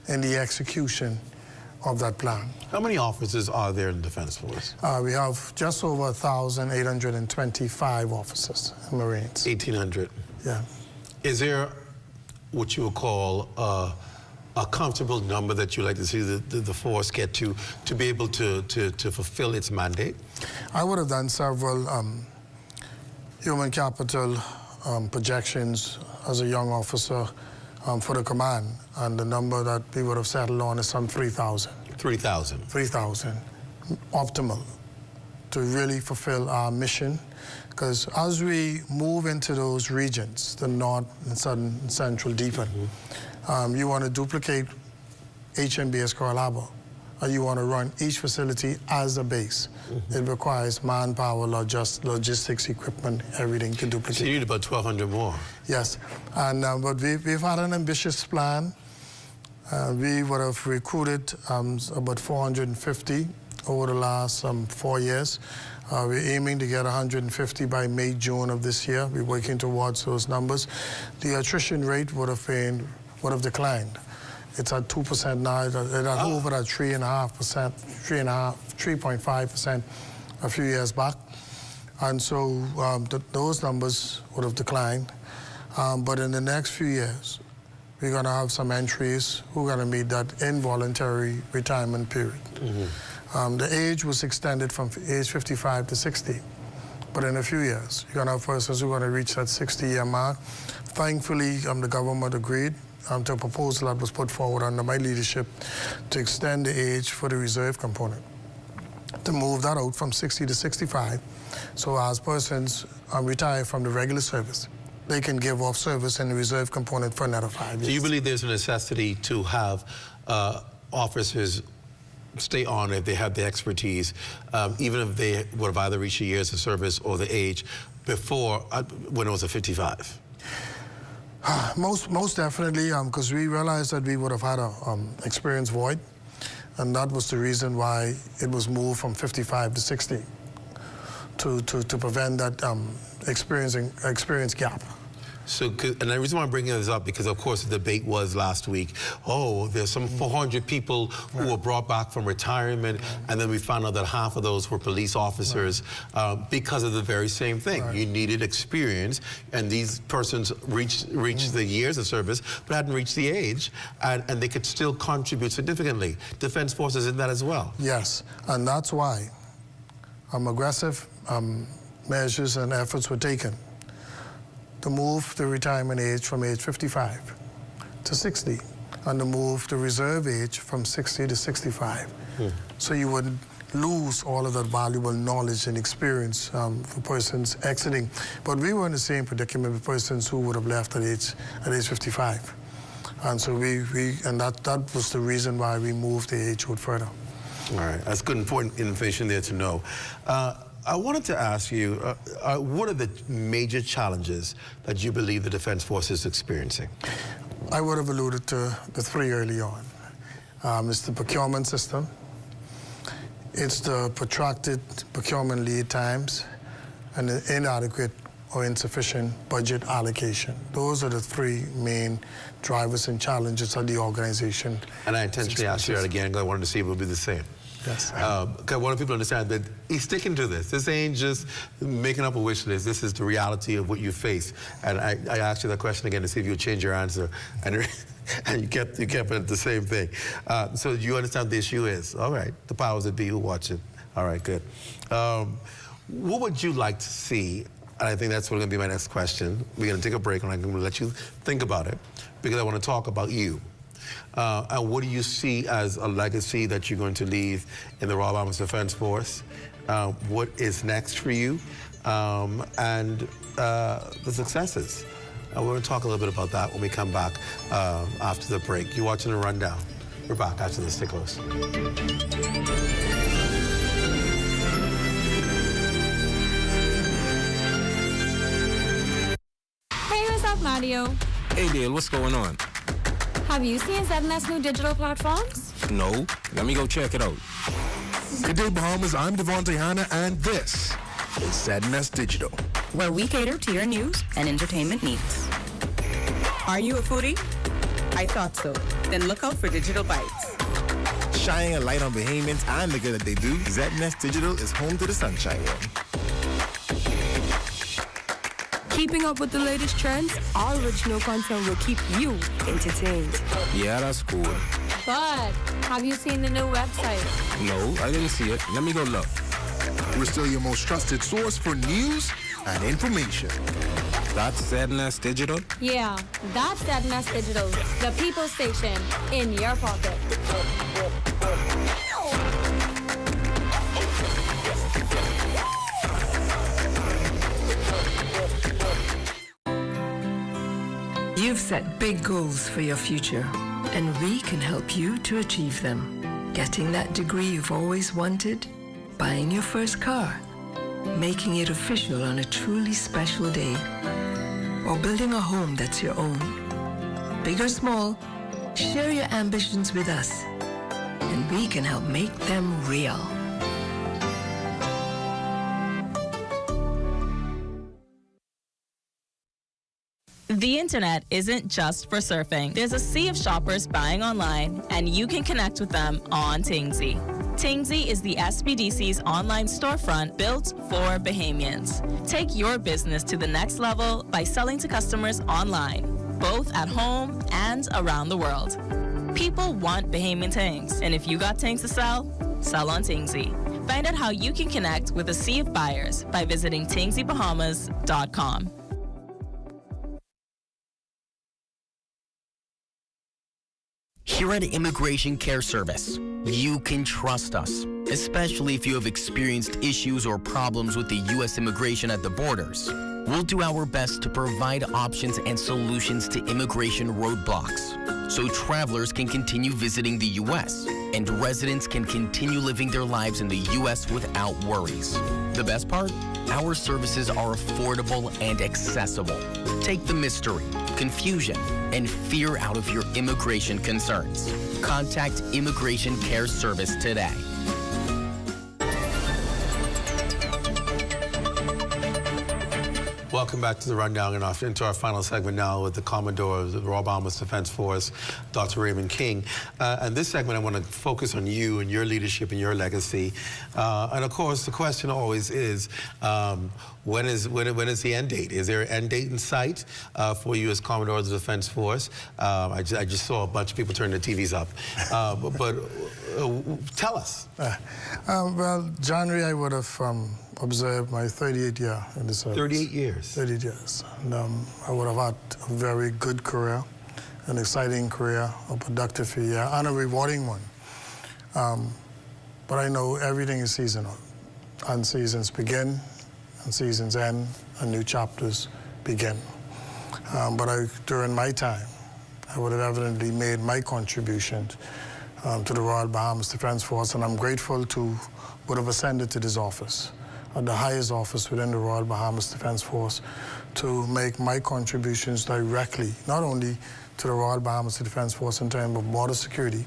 in the execution of that plan. How many officers are there in the Defense Force? We have just over 1,825 officers in Marines. 1,800. Yeah. Is there what you would call a comfortable number that you like to see the force get to be able to fulfill its mandate? I would have done several human capital projections as a young officer for the command, and the number that we would have settled on is some 3,000. 3,000. 3,000, optimal to really fulfill our mission. Because as we move into those regions, the north and southern and central deepen, you want to duplicate HMBS Coral Harbor, and you want to run each facility as a base. It requires manpower, logistics, equipment, everything to duplicate. So you need about 1,200 more. Yes, and but we've had an ambitious plan. We would have recruited about 450 over the last 4 years. We're aiming to get 150 by May, June of this year. We're working towards those numbers. The attrition rate would have declined. It's at 2% now. It had over at 3.5%, 3.5% a few years back. And so those numbers would have declined. But in the next few years, we're going to have some entries who are going to meet that involuntary retirement period. The age was extended from age 55 to 60. But in a few years, you're going to have persons who are going to reach that 60-year mark. Thankfully, the government agreed to a proposal that was put forward under my leadership to extend the age for the reserve component, to move that out from 60 to 65. So as persons retire from the regular service, they can give off service in the reserve component for another 5 years. Do you believe there's a necessity to have officers stay on if they have the expertise, even if they would have either reached the years of service or the age before, when it was a 55? Most definitely, because we realized that we would have had an experience void, and that was the reason why it was moved from 55 to 60, to prevent that experience gap. So, and the reason why I'm bringing this up, because of course the debate was last week, there's some 400 people who were brought back from retirement, and then we found out that half of those were police officers because of the very same thing. You needed experience, and these persons reached the years of service, but hadn't reached the age, and they could still contribute significantly. Defense Forces in that as well. Yes, and that's why aggressive measures and efforts were taken to move the retirement age from age 55 to 60, and to move the reserve age from 60 to 65. So you wouldn't lose all of that valuable knowledge and experience for persons exiting. But we were in the same predicament with persons who would have left at age 55. And so that was the reason why we moved the age out further. All right, that's good, important information there to know. I wanted to ask you, what are the major challenges that you believe the Defense Force is experiencing? I would have alluded to the three early on. It's the procurement system, it's the protracted procurement lead times, and the inadequate or insufficient budget allocation. Those are the three main drivers and challenges of the organization. And I intentionally asked you that again because I wanted to see if it would be the same. Yes. Because I want people to understand that he's sticking to this. This ain't just making up a wish list. This is the reality of what you face. And I asked you that question again to see if you would change your answer, and you kept it the same thing. So you understand what the issue is. All right, the powers that be who watch it. All right, good. What would you like to see? And I think that's going to be my next question. We're going to take a break, and I'm going to let you think about it, because I want to talk about you. And what do you see as a legacy that you're going to leave in the Royal Bahamas Defense Force? What is next for you? And the successes. And we're going to talk a little bit about that when we come back after the break. You're watching The Rundown. We're back after this. Stay close. Hey, what's up, Mario? Hey, Dale, what's going on? Have you seen Z&S new digital platforms? No. Let me go check it out. Good day, Bahamas. I'm Devontae Hanna, and this is Z&S Digital, where we cater to your news and entertainment needs. Are you a foodie? I thought so. Then look out for Digital Bites. Shining a light on Bahamians and the good that they do, ZNS Digital is home to the Sunshine One. Keeping up with the latest trends, our original content will keep you entertained. Yeah, that's cool. But have you seen the new website? No, I didn't see it. Let me go look. We're still your most trusted source for news and information. That's ZNS Digital? Yeah, that's ZNS Digital, the people station in your pocket. You've set big goals for your future, and we can help you to achieve them. Getting that degree you've always wanted, buying your first car, making it official on a truly special day, or building a home that's your own. Big or small, share your ambitions with us, and we can help make them real. The internet isn't just for surfing. There's a sea of shoppers buying online, and you can connect with them on Tingsy. Tingsy is the SBDC's online storefront built for Bahamians. Take your business to the next level by selling to customers online, both at home and around the world. People want Bahamian things, and if you got things to sell, sell on Tingsy. Find out how you can connect with a sea of buyers by visiting tingsybahamas.com. Here at Immigration Care Service, you can trust us, especially if you have experienced issues or problems with the U.S. immigration at the borders. We'll do our best to provide options and solutions to immigration roadblocks, so travelers can continue visiting the U.S. and residents can continue living their lives in the U.S. without worries. The best part? Our services are affordable and accessible. Take the mystery, confusion, and fear out of your immigration concerns. Contact Immigration Care Service today. Welcome back to the Rundown and into our final segment now with the Commodore of the Royal Bahamas Defense Force, Dr. Raymond King. And this segment I want to focus on you and your leadership and your legacy. And of course, the question always is, when is the end date? Is there an end date in sight for you as Commodore of the Defense Force? I just saw a bunch of people turn their TVs up. But tell us. Well, January I would have observed my 38th year in the service. 38 years? 38 years. And I would have had a very good career, an exciting career, a productive year, and a rewarding one. But I know everything is seasonal. And seasons begin, and seasons end, and new chapters begin. But during my time, I would have evidently made my contribution to the Royal Bahamas Defense Force, and I'm grateful to would have ascended to this office, the highest office within the Royal Bahamas Defense Force, to make my contributions directly, not only to the Royal Bahamas Defense Force in terms of border security,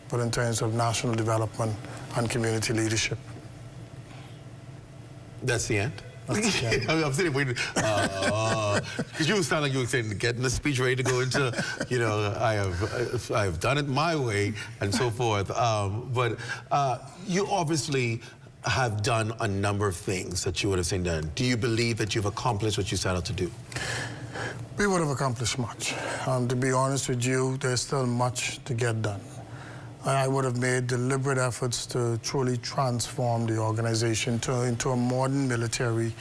but in terms of national development and community leadership. That's the end? That's the end. I'm sitting waiting, because you sound like you were saying, getting the speech ready to go into, you know, I have done it my way and so forth. But you obviously have done a number of things that you would have seen done. Do you believe that you've accomplished what you set out to do? We would have accomplished much. To be honest with you, there's still much to get done. I would have made deliberate efforts to truly transform the organization into a modern military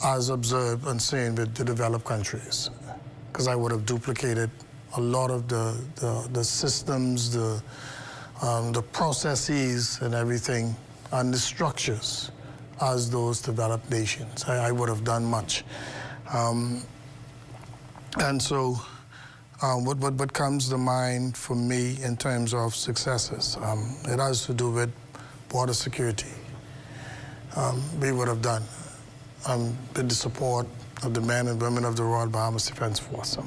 as observed and seen with the developed countries. Because I would have duplicated a lot of the systems, the processes and everything, and the structures as those developed nations. I would have done much. And so what comes to mind for me in terms of successes, it has to do with border security. We would have done with the support of the men and women of the Royal Bahamas Defense Force,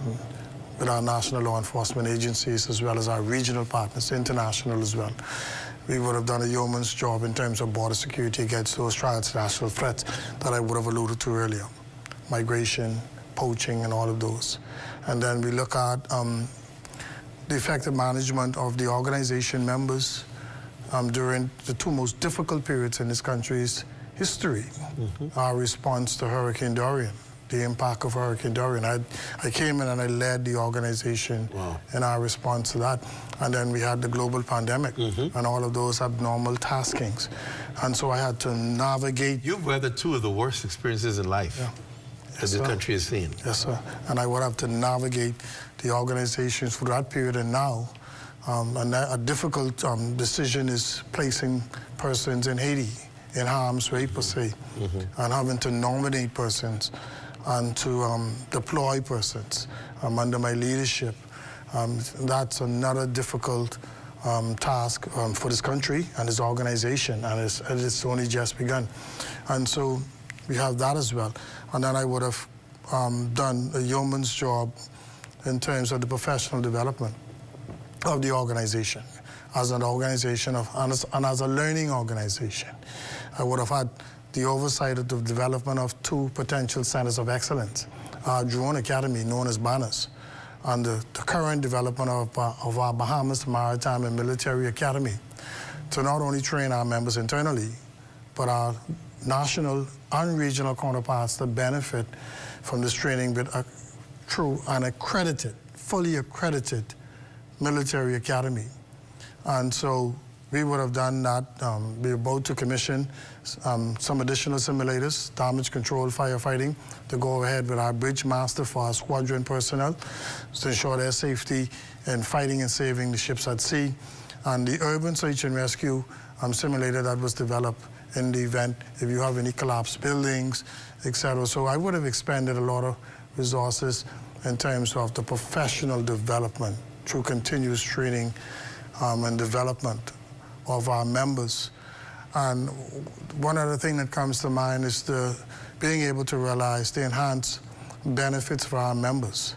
with our national law enforcement agencies as well as our regional partners, international as well. We would have done a yeoman's job in terms of border security against those transnational threats that I would have alluded to earlier. Migration, poaching, and all of those. And then we look at the effective management of the organization members during the two most difficult periods in this country's history. Our response to Hurricane Dorian, the impact of Hurricane Dorian. I came in and I led the organization in our response to that. And then we had the global pandemic and all of those abnormal taskings. And so I had to navigate. You've weathered two of the worst experiences in life that this country has seen. Yes, sir. And I would have to navigate the organizations through that period and now. And a difficult decision is placing persons in Haiti in harm's way, per se, and having to nominate persons and to deploy persons under my leadership. That's another difficult task for this country and this organization, and it's only just begun. And so we have that as well. And then I would have done a yeoman's job in terms of the professional development of the organization, as an organization and as a learning organization. I would have had the oversight of the development of two potential centers of excellence, our drone academy known as Banners, and the current development of our Bahamas Maritime and Military Academy to not only train our members internally, but our national and regional counterparts to benefit from this training with a true and accredited, fully accredited military academy. And so we would have done that. We were about to commission some additional simulators, damage control, firefighting, to go ahead with our bridge master for our squadron personnel to ensure their safety in fighting and saving the ships at sea. And the urban search and rescue simulator that was developed in the event if you have any collapsed buildings, etc. So I would have expended a lot of resources in terms of the professional development through continuous training and development of our members. And one other thing that comes to mind is being able to realize the enhanced benefits for our members.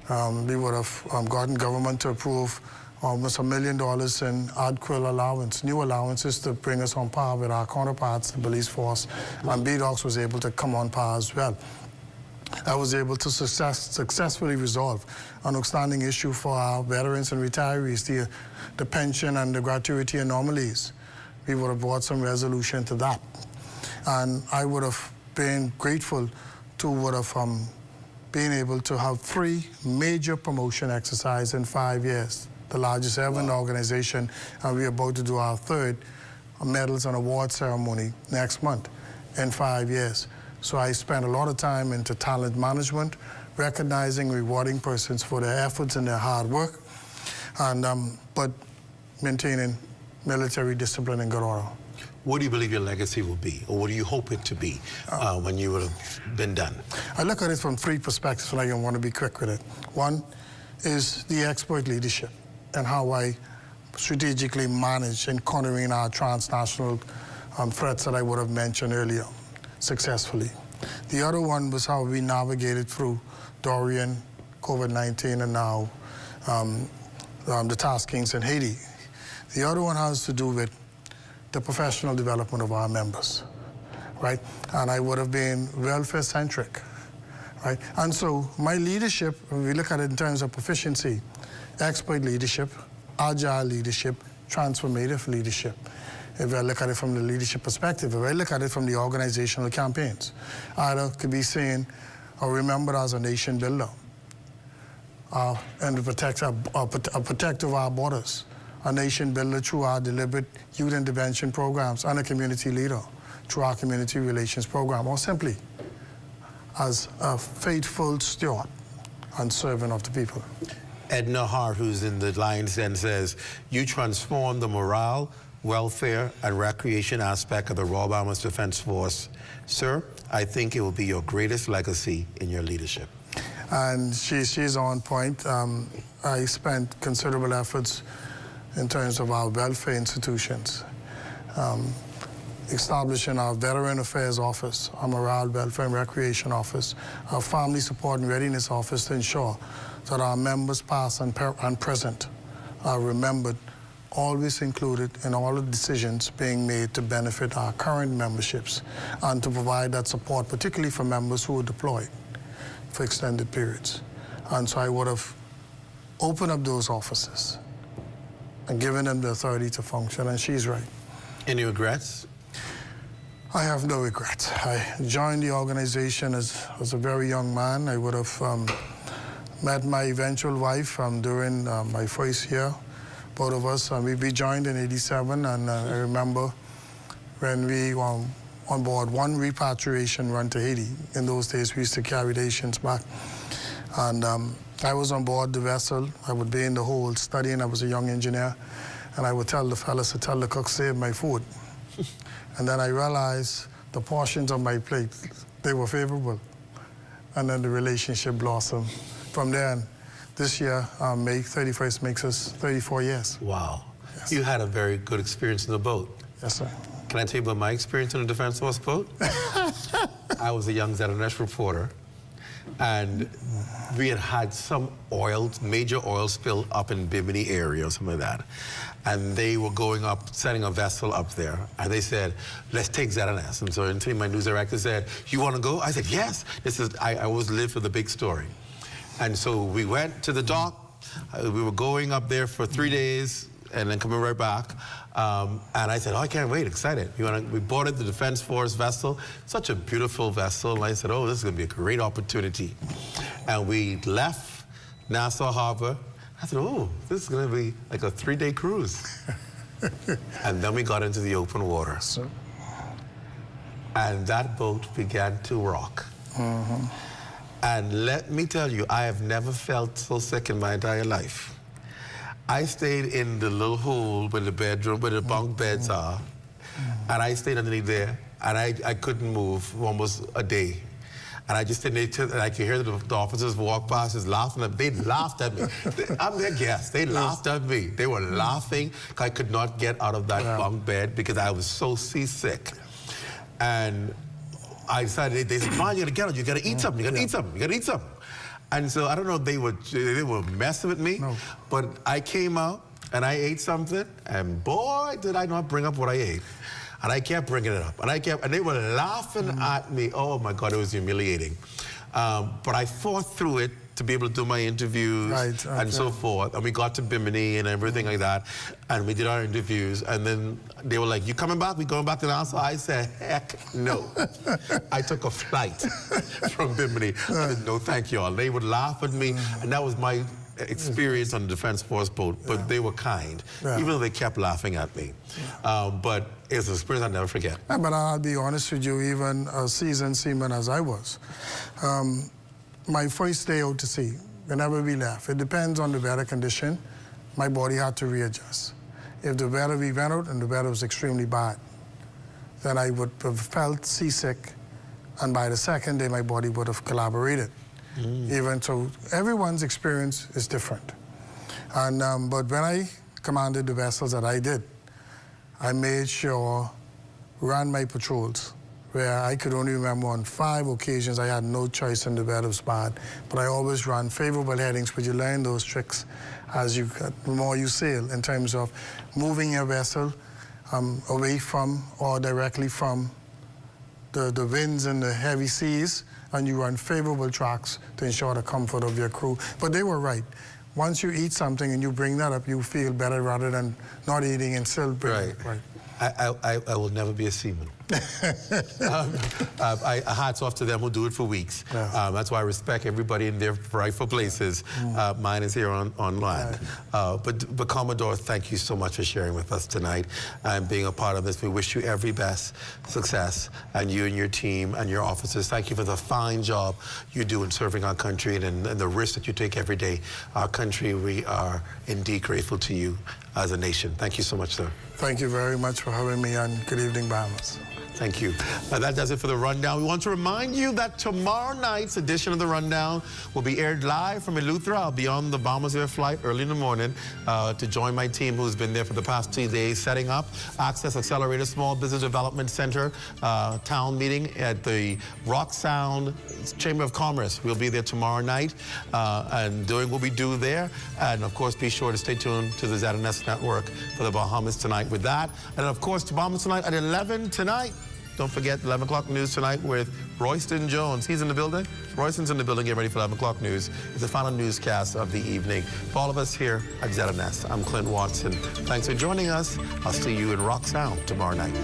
We would have gotten government to approve almost $1 million in ADQUIL allowance, new allowances to bring us on par with our counterparts, the police force, and BDOX was able to come on par as well. I was able to successfully resolve an outstanding issue for our veterans and retirees, the pension and the gratuity anomalies. We would have brought some resolution to that. And I would have been grateful to been able to have 3 major promotion exercises in 5 years, the largest ever in the organization, and we're about to do our 3rd medals and award ceremony next month in 5 years. So I spent a lot of time into talent management, recognizing, rewarding persons for their efforts and their hard work, and but maintaining military discipline and good order. What do you believe your legacy will be, or what do you hope it to be when you would have been done? I look at it from 3 perspectives, and I want to be quick with it. One is the expert leadership and how I strategically manage in countering our transnational threats that I would have mentioned earlier successfully. The other one was how we navigated through Dorian, COVID-19, and now the taskings in Haiti. The other one has to do with the professional development of our members, right? And I would have been welfare-centric, right? And so my leadership, when we look at it in terms of proficiency, expert leadership, agile leadership, transformative leadership. If I look at it from the leadership perspective, if I look at it from the organizational campaigns, either could be seen or remembered as a nation builder, and to protect a protector of our borders, a nation builder through our deliberate youth intervention programs, and a community leader through our community relations program, or simply as a faithful steward and servant of the people. Edna Hart, who's in the Lion's Den, says, you transform the morale, welfare, and recreation aspect of the Royal Bahamas Defense Force. Sir, I think it will be your greatest legacy in your leadership. And she's on point. I spent considerable efforts in terms of our welfare institutions, establishing our Veteran Affairs Office, our Morale, Welfare, and Recreation Office, our Family Support and Readiness Office to ensure that our members past and present are remembered, always included in all the decisions being made to benefit our current memberships and to provide that support, particularly for members who are deployed for extended periods. And so I would have open up those offices and giving them the authority to function, and she's right. Any regrets? I have no regrets. I joined the organization as a very young man. I would have met my eventual wife during my first year. Both of us, we joined in '87, and I remember when we were on board one repatriation run to Haiti. In those days, we used to carry the Haitians back. And I was on board the vessel. I would be in the hold studying. I was a young engineer. And I would tell the fellas to tell the cook, save my food. And then I realized the portions of my plate, they were favorable. And then the relationship blossomed. From there, this year, May 31st makes us 34 years. Wow. Yes. You had a very good experience in the boat. Yes, sir. Can I tell you about my experience in a Defense Force boat? I was a young ZNS reporter, and we had some major oil spill up in Bimini area or something like that. And they were going up, sending a vessel up there. And they said, let's take ZNS. And so my news director said, you want to go? I said, yes. I always live for the big story. And so we went to the dock. We were going up there for 3 days and then coming right back. And I said, oh, I can't wait, excited. We boarded the Defense Force vessel, such a beautiful vessel. And I said, oh, this is going to be a great opportunity. And we left Nassau Harbor. I said, oh, this is going to be like a 3-day cruise. And then we got into the open water. So. And that boat began to rock. Mm-hmm. And let me tell you, I have never felt so sick in my entire life. I stayed in the little hole where the bedroom, where the bunk beds are, and I stayed underneath there, and I couldn't move for almost a day. And I just stayed there, and I could hear the officers walk past, just laughing at me. They laughed at me. I'm their guest. They laughed at me. They were laughing. I could not get out of that bunk bed because I was so seasick. And I decided, they said, Ron, you gotta get out. You gotta eat something. You gotta eat something. You gotta eat something. And so I don't know if they were messing with me, but I came out and I ate something, and boy, did I not bring up what I ate. And I kept bringing it up, and they were laughing at me. Oh my God, it was humiliating. But I fought through it to be able to do my interviews and so forth. And we got to Bimini and everything like that. And we did our interviews. And then they were like, you coming back? We going back to Nassau? I said, heck no. I took a flight from Bimini. I said, no, thank you all. They would laugh at me. And that was my experience on the Defense Force boat. But they were kind, even though they kept laughing at me. But it's an experience I'll never forget. Yeah, but I'll be honest with you, even a seasoned seaman as I was, my first day out to sea, whenever we left, it depends on the weather condition, my body had to readjust. If the weather, we went out and the weather was extremely bad, then I would have felt seasick, and by the second day, my body would have collaborated. Even so, everyone's experience is different. And, but when I commanded the vessels that I did, I made sure, ran my patrols, where I could only remember on 5 occasions I had no choice and the weather was bad. But I always ran favorable headings, but you learn those tricks as the more you sail, in terms of moving your vessel away from or directly from the winds and the heavy seas, and you run favorable tracks to ensure the comfort of your crew. But they were right. Once you eat something and you bring that up, you feel better rather than not eating and still bring it. Right. I will never be a seaman. Hats off to them who do it for weeks. That's why I respect everybody in their rightful places. Mine is here on land. But Commodore, thank you so much for sharing with us tonight and being a part of this. We wish you every best success, and you and your team and your officers. Thank you for the fine job you do in serving our country and the risk that you take every day. Our country, we are indeed grateful to you as a nation. Thank you so much, sir. Thank you very much for having me, and good evening, Bahamas. Thank you. That does it for the Rundown. We want to remind you that tomorrow night's edition of the Rundown will be aired live from Eleuthera. I'll be on the Bahamas Air flight early in the morning to join my team who's been there for the past 2 days setting up Access Accelerator Small Business Development Center town meeting at the Rock Sound Chamber of Commerce. We'll be there tomorrow night and doing what we do there. And of course, be sure to stay tuned to the ZNS Network for the Bahamas Tonight with that. And of course, to Bahamas Tonight at 11 tonight. Don't forget 11 o'clock news tonight with Royston Jones. He's in the building. Royston's in the building. Get ready for 11 o'clock news. It's the final newscast of the evening. For all of us here at ZNS, I'm Clint Watson. Thanks for joining us. I'll see you in Rock Sound tomorrow night.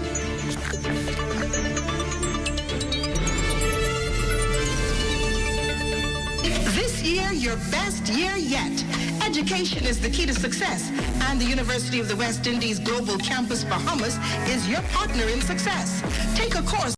This year, your best year yet. Education is the key to success, and the University of the West Indies Global Campus Bahamas is your partner in success. Take a course